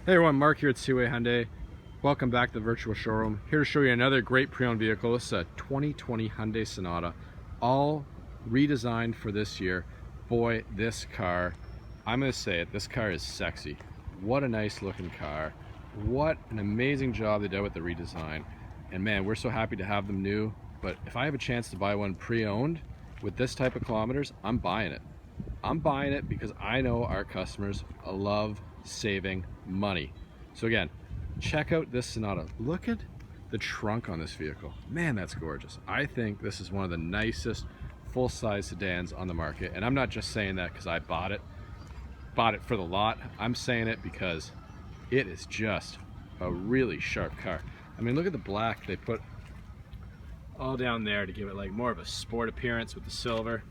Hey everyone, Mark here at Seaway Hyundai. Welcome back to the virtual showroom. Here to show you another great pre-owned vehicle. This is a 2020 Hyundai Sonata, all redesigned for this year. Boy, this car, I'm gonna say it, this car is sexy. What a nice looking car. What an amazing job they did with the redesign. And man, we're so happy to have them new, but if I have a chance to buy one pre-owned with this type of kilometers, I'm buying it. I'm buying it because I know our customers love saving money. So again, check out this Sonata. Look at the trunk on this vehicle. Man, that's gorgeous. I think this is one of the nicest full-size sedans on the market. And I'm not just saying that because I bought it for the lot. I'm saying it because it is just a really sharp car. I mean, look at the black they put all down there to give it like more of a sport appearance with the silver,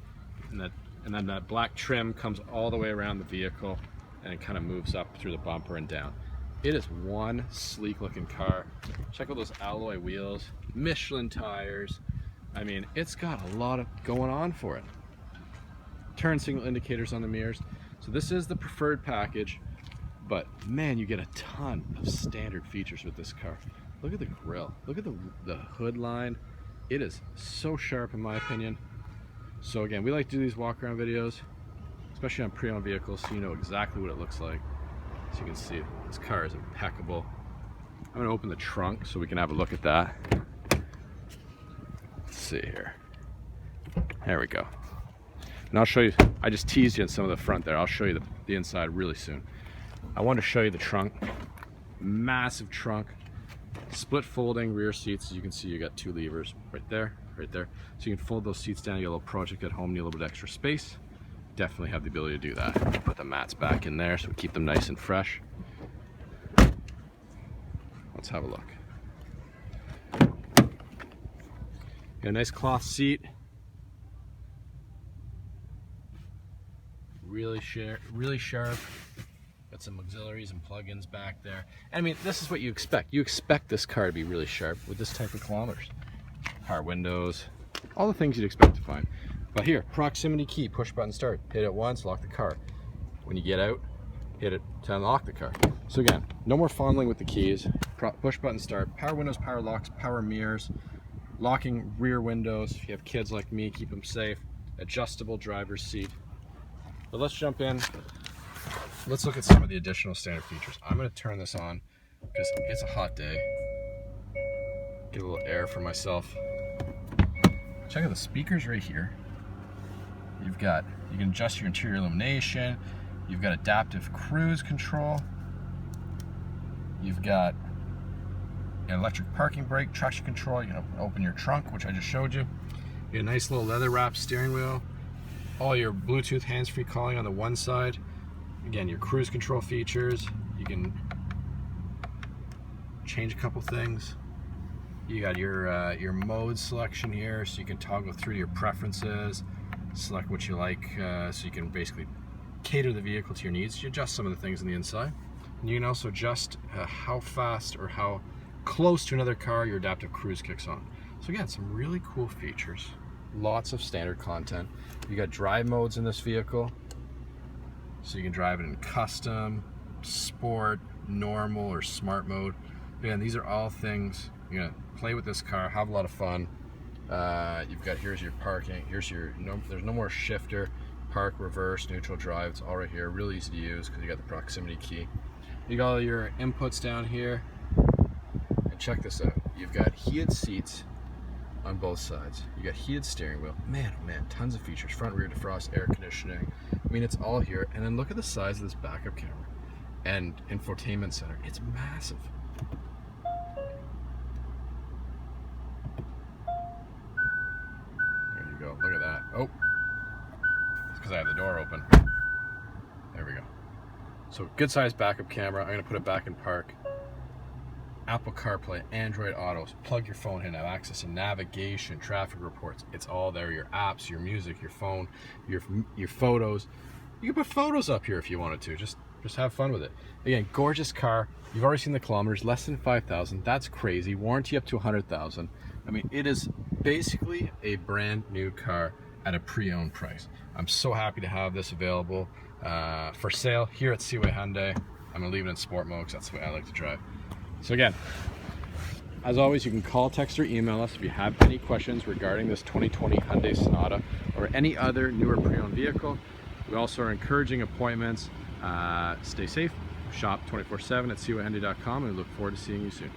and then that black trim comes all the way around the vehicle and it kind of moves up through the bumper and down. It is one sleek looking car. Check out those alloy wheels, Michelin tires. I mean, it's got a lot of going on for it. Turn signal indicators on the mirrors. So this is the preferred package, but man, you get a ton of standard features with this car. Look at the grille, look at the hood line. It is so sharp in my opinion. So again, we like to do these walk around videos, especially on pre-owned vehicles, so you know exactly what it looks like. So you can see this car is impeccable. I'm gonna open the trunk so we can have a look at that. Let's see here. There we go. And I'll show you, I just teased you in some of the front there. I'll show you the inside really soon. I want to show you the trunk. Massive trunk. Split folding rear seats. As you can see, you got two levers right there. So you can fold those seats down. You get a little project at home, need a little bit extra space. Definitely have the ability to do that. Put the mats back in there so we keep them nice and fresh. Let's have a look. Got a nice cloth seat. Really sharp. Got some auxiliaries and plugins back there. And I mean, this is what you expect. You expect this car to be really sharp with this type of kilometers. Power windows, all the things you'd expect to find. But here, proximity key, push button start. Hit it once, lock the car. When you get out, hit it to unlock the car. So again, no more fondling with the keys. Push button start, power windows, power locks, power mirrors, locking rear windows. If you have kids like me, keep them safe. Adjustable driver's seat. But let's jump in. Let's look at some of the additional standard features. I'm gonna turn this on because it's a hot day. Get a little air for myself. Check out the speakers right here. You can adjust your interior illumination. You've got adaptive cruise control. You've got an electric parking brake, traction control. You can open your trunk, which I just showed you. You got a nice little leather wrapped steering wheel. All your Bluetooth hands-free calling on the one side. Again, your cruise control features. You can change a couple things. You got your mode selection here, so you can toggle through your preferences, select what you like, so you can basically cater the vehicle to your needs. You adjust some of the things on the inside. And you can also adjust how fast or how close to another car your adaptive cruise kicks on. So again, some really cool features. Lots of standard content. You got drive modes in this vehicle. So you can drive it in custom, sport, normal, or smart mode. Again, these are all things you're gonna play with this car, have a lot of fun. You've got, here's your parking, there's no more shifter, park, reverse, neutral drive. It's all right here, really easy to use because you got the proximity key. You got all your inputs down here. And check this out. You've got heated seats on both sides. You got heated steering wheel. Man, oh man, tons of features. Front rear defrost, air conditioning. I mean, it's all here. And then look at the size of this backup camera and infotainment center. It's massive. There you go. Look at that. Oh, it's because I have the door open. There we go. So good sized backup camera. I'm gonna put it back in park. Apple CarPlay, Android Auto, plug your phone in, have access to navigation, traffic reports. It's all there. Your apps, your music, your phone, your photos. You can put photos up here if you wanted to. Just have fun with it. Again, gorgeous car. You've already seen the kilometers, less than 5,000. That's crazy. Warranty up to 100,000. I mean, it is basically a brand new car at a pre-owned price. I'm so happy to have this available for sale here at Seaway Hyundai. I'm gonna leave it in sport mode because that's the way I like to drive. So again, as always, you can call, text, or email us if you have any questions regarding this 2020 Hyundai Sonata or any other newer pre-owned vehicle. We also are encouraging appointments. Stay safe, shop 24/7 at COHyundai.com, and we look forward to seeing you soon.